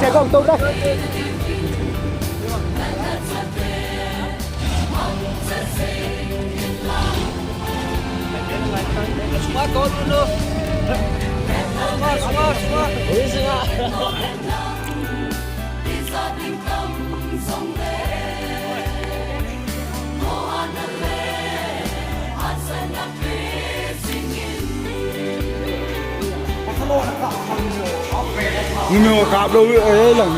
Xe có một tung đây. Semua kau dulu. Semua. Ini semua. Nhưng mà cạp đâu ấy lần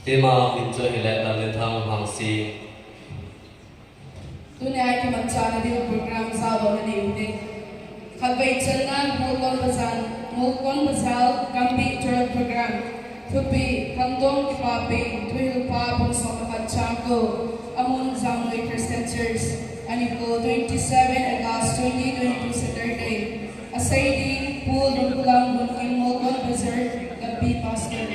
tema min cho hele la le thang hang si tuni ai ki man chana di program sa do na ni ute khalbai chalna mulkon bazal kambi tour program thupi kandong ki papi tuil pa pon so ka chako amun zamoi Christian Church ani ko 27 August 2022 Saturday asaidi pool rukulang in mulkon bazar kambi pastor.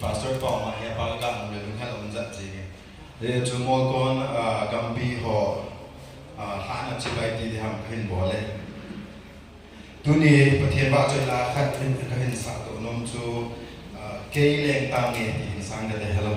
Pastor Tom ya pagka ng lunghal unza sige. De tumol kon gambi ho hana chibai ti ham khin bole. Tuni pathian ba choi la khat khin khin sa to nom chu kei leng tang nge ti sang de hello.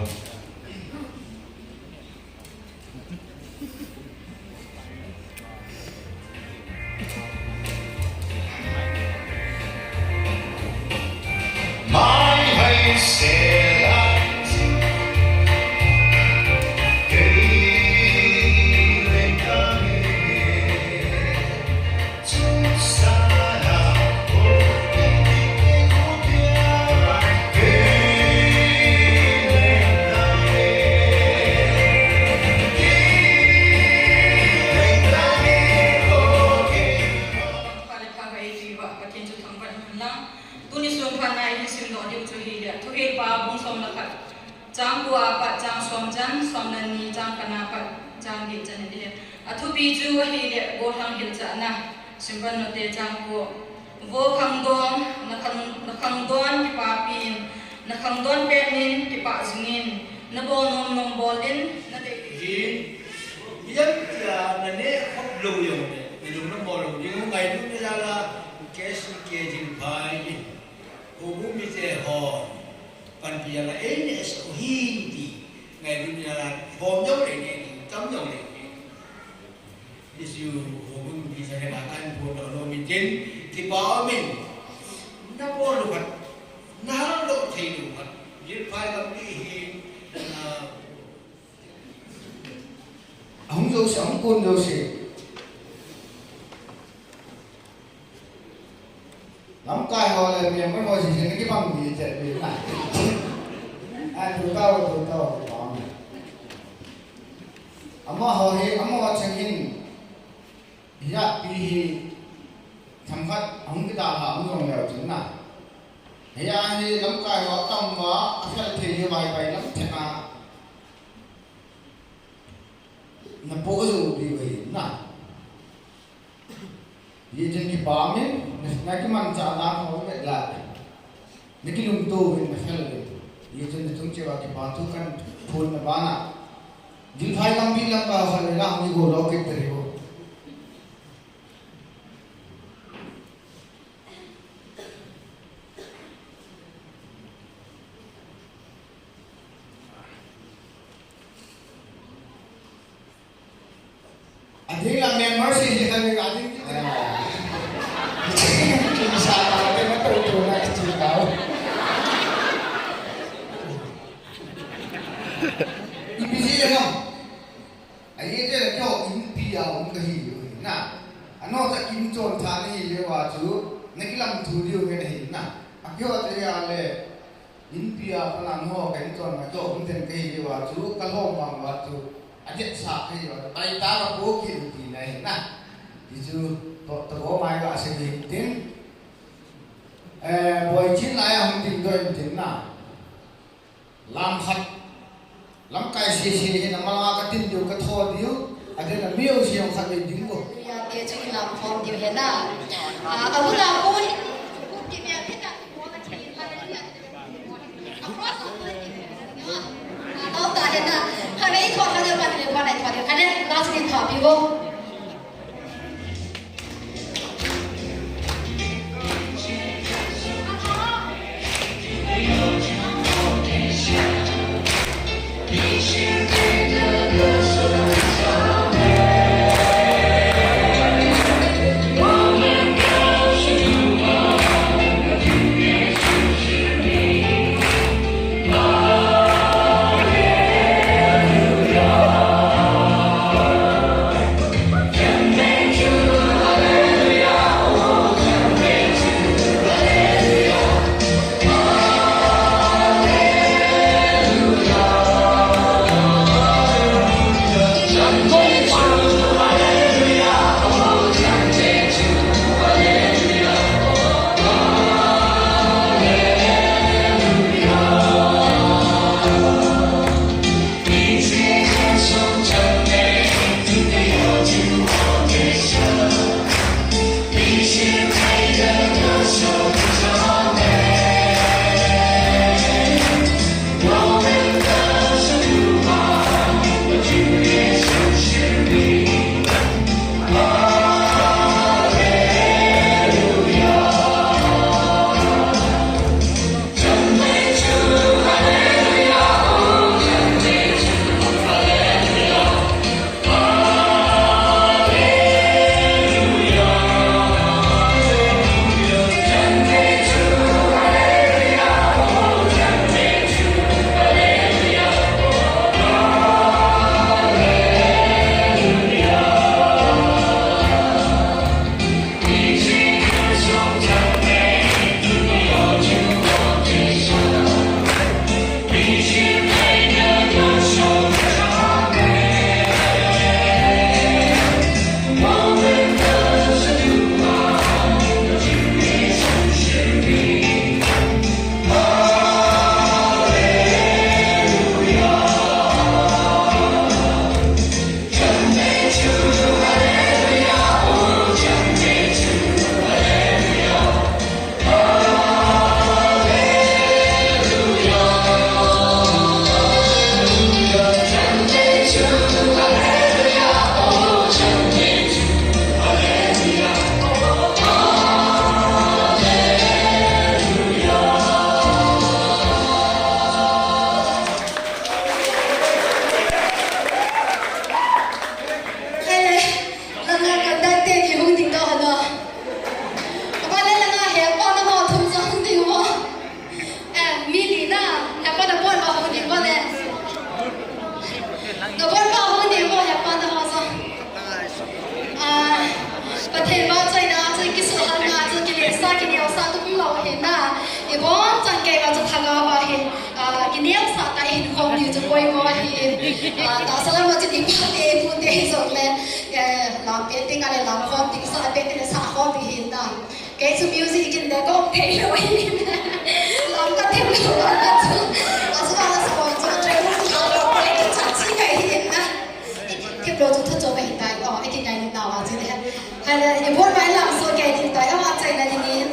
Jang bua pat jang som jan som nan ni jang kana pat jang di jan di athu bi ju hi de go hang hil cha na simban no te jang ko vo khang don na khang don pa pin na khang don pe nin ti pa zingin na bo nom nom bolin na de yin yam ya na ne khop lu yo ne lu na bo lu ni ngai lu ni la ke si ke jin pai ni ko bu mi te ho phần bia là ấy này sẽ hi thì ngày bây giờ là hôm nhau này này chấm nhau này đi siêu hôm đi sang cái bàn ăn buồn ở đâu mình trên thì bỏ mình nó có được vật nó độ thì được vật giết phải làm đi ông dâu sẽ ông côn dâu sẽ lắm cái họ là miền mới nói gì cái bằng gì chạy về lại anh tụi tao bảo amma họ chẳng hin ya pi tham khát ông cái đào họ ông nghèo chính là ya hi lắm cái họ tâm mà phải thì như vậy vậy lắm thế mà nó bố dù đi về na ये जन की बाम है ना कि मन चाहता हो में ला लेकिन उन तो वे मसल ये जन तुम चेवा की बातों का फूल में बाना दिल भाई लंबी लंबा फलेगा हम को रॉकेट तेरे को अधिक लंबे मर्सी जी का भी अधिक Ibisi yang ayé je kyo impia um kahi na ano ta kim chon thani le wa chu nakilam thudio ke nahi na akyo te ya le impia palan ho kan chon ma cho um ten kahi le wa chu kalom bang wa chu ajet sa kahi wa tai ta ba bo ki ti nai na di chu to bo mai wa se ni tin boy chin lai hum tin doi tin na lam khat lắm cái gì thì nó mà cái tin điều cái thọ điều, anh là miêu gì ông khăn mình dính rồi. Dạ, để cho làm phong điều hiện na, ông làm vui, cũng chỉ biết hết cả mọi cái chuyện là cái gì, ông ta hiện na, hai mấy thọ hai điều này thọ điều, anh ấy last दिन thọ bị vô. thì có chân kề vào trong thằng và hiện cái nếp sạt tại hiện không nhiều cho quay qua hiện đã sau đó mà chỉ đi bắt đi phun đi rồi lên làm cái tiếng cái làm con tiếng sai bên cái xã con thì hiện tại cái số music trên đấy có thể rồi làm cái thêm nữa là số là số cho chơi cái chắc chỉ cái hiện na cái đồ chúng ta cho về hiện tại cái ngày nào à chứ đấy hay là những buổi mai làm số cái hiện tại mà chạy là như thế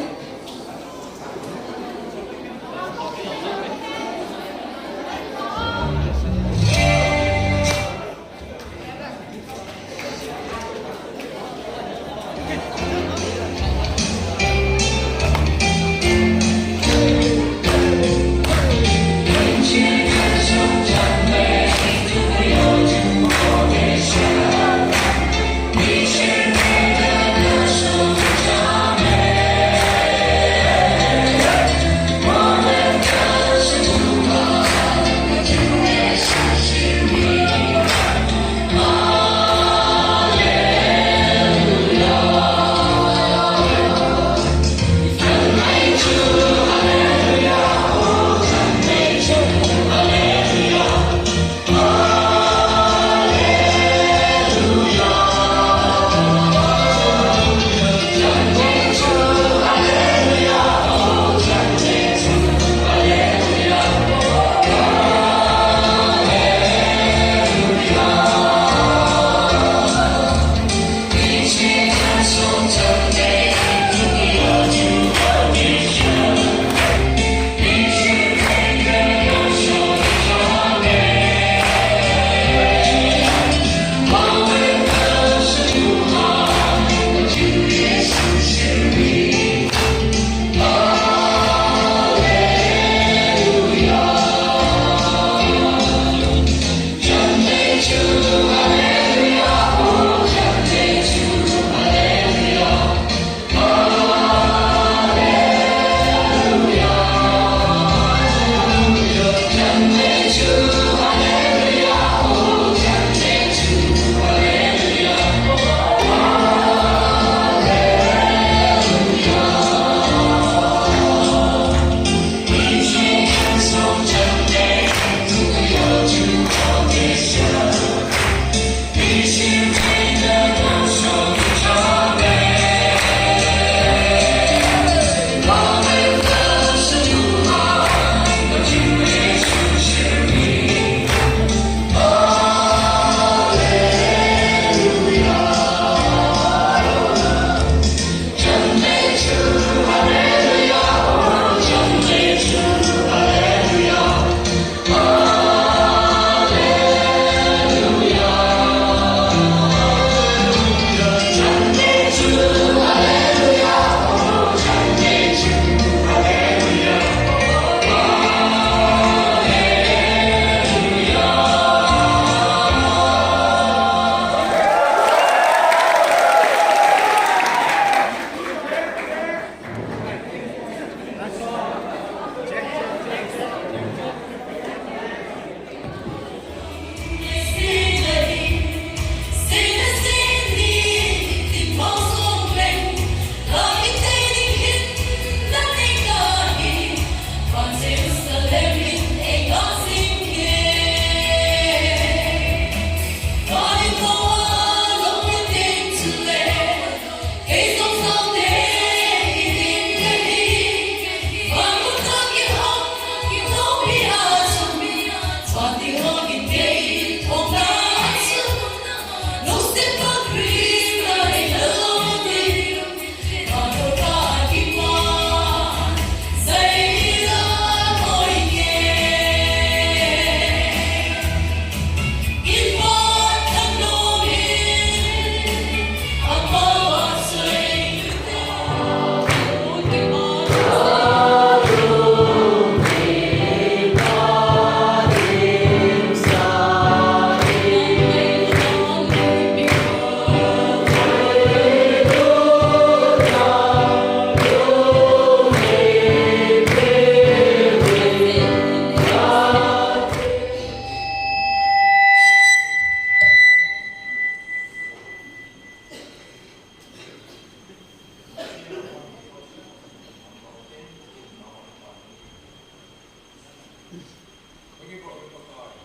bagi kau berpakai.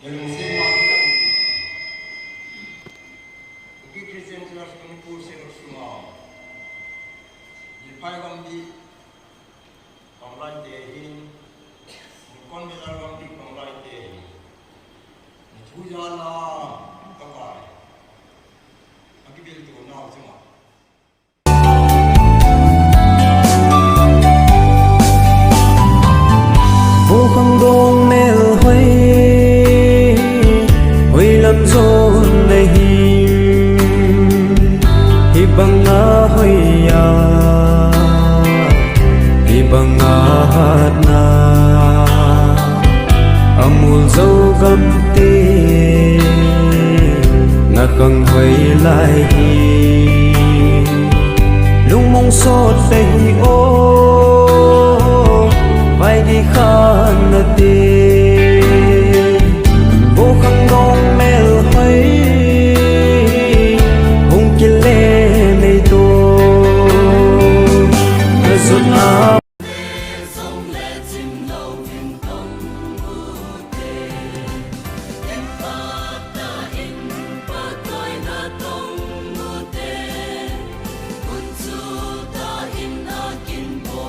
Yang mesti mati. Bagi Kristen jelas pengukur senusuma. Jepang kami online tehin, bukan benar kami online tehin. Jujana pakai. Bagi bil tu nak cuma. vô không đôn mel huy huy làm rôn này hi bằng ngã huy ya hi bằng ngã hát na amul dâu gam tê na khăng huy lại hi lung mong sốt đây ô vai đi khan na tê vô khăng đong mel hay hung kia lê mây tô na rút áo Hãy subscribe cho kênh Ghiền Mì Gõ để không bỏ lỡ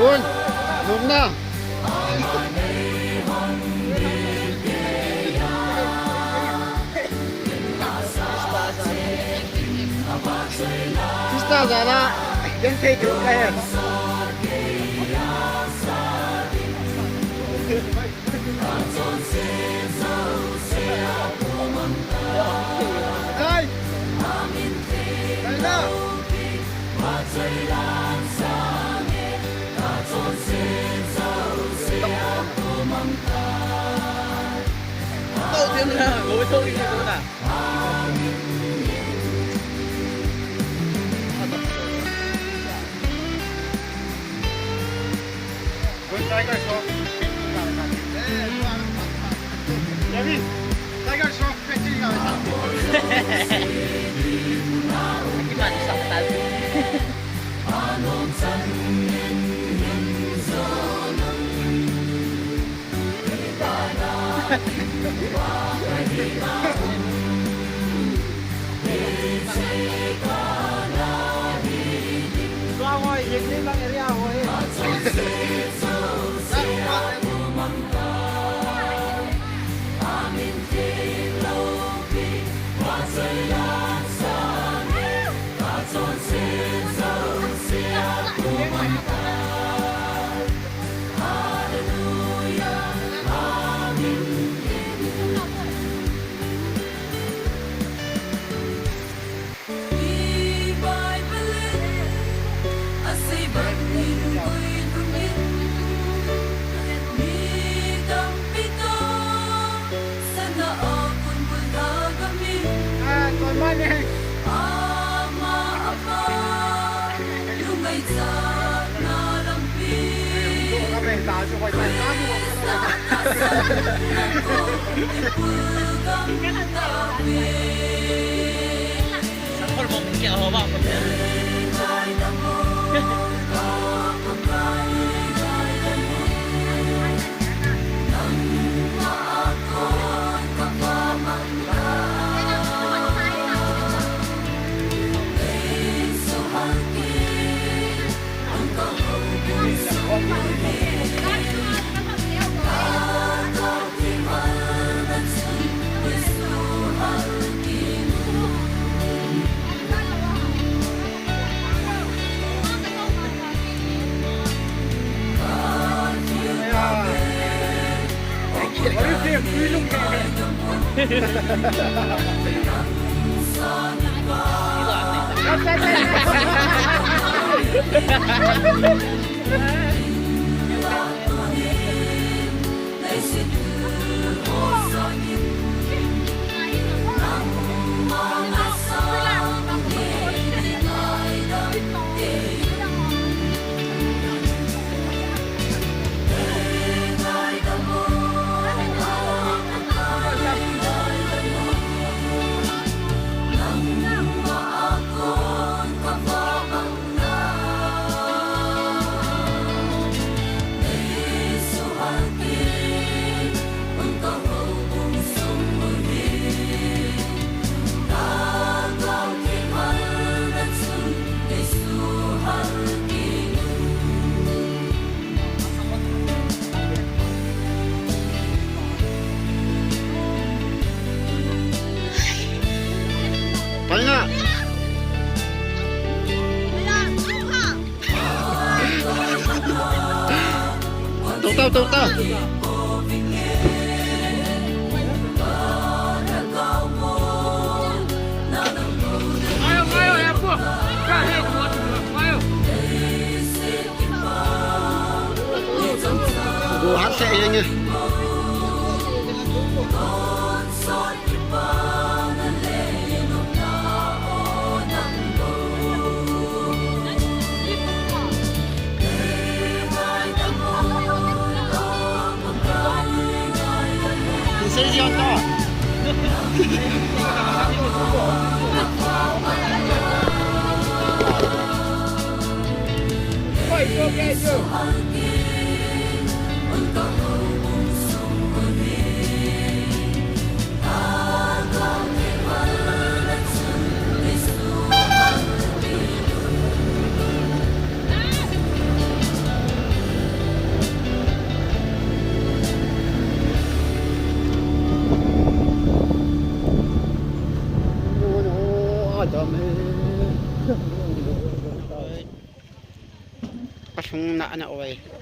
Yun, lug na. Sista sana. Yan take it kaya. Ay! Kaya! Tao din na. Gawin ito na. Good Tiger Show. Yamin, Tiger Show, pwede nga. Gimana sa tabi? Suamoy, ini lang area ko eh. Sakol mo kaya ako ba? Buhat sa iya niya. Pasong na ana oy.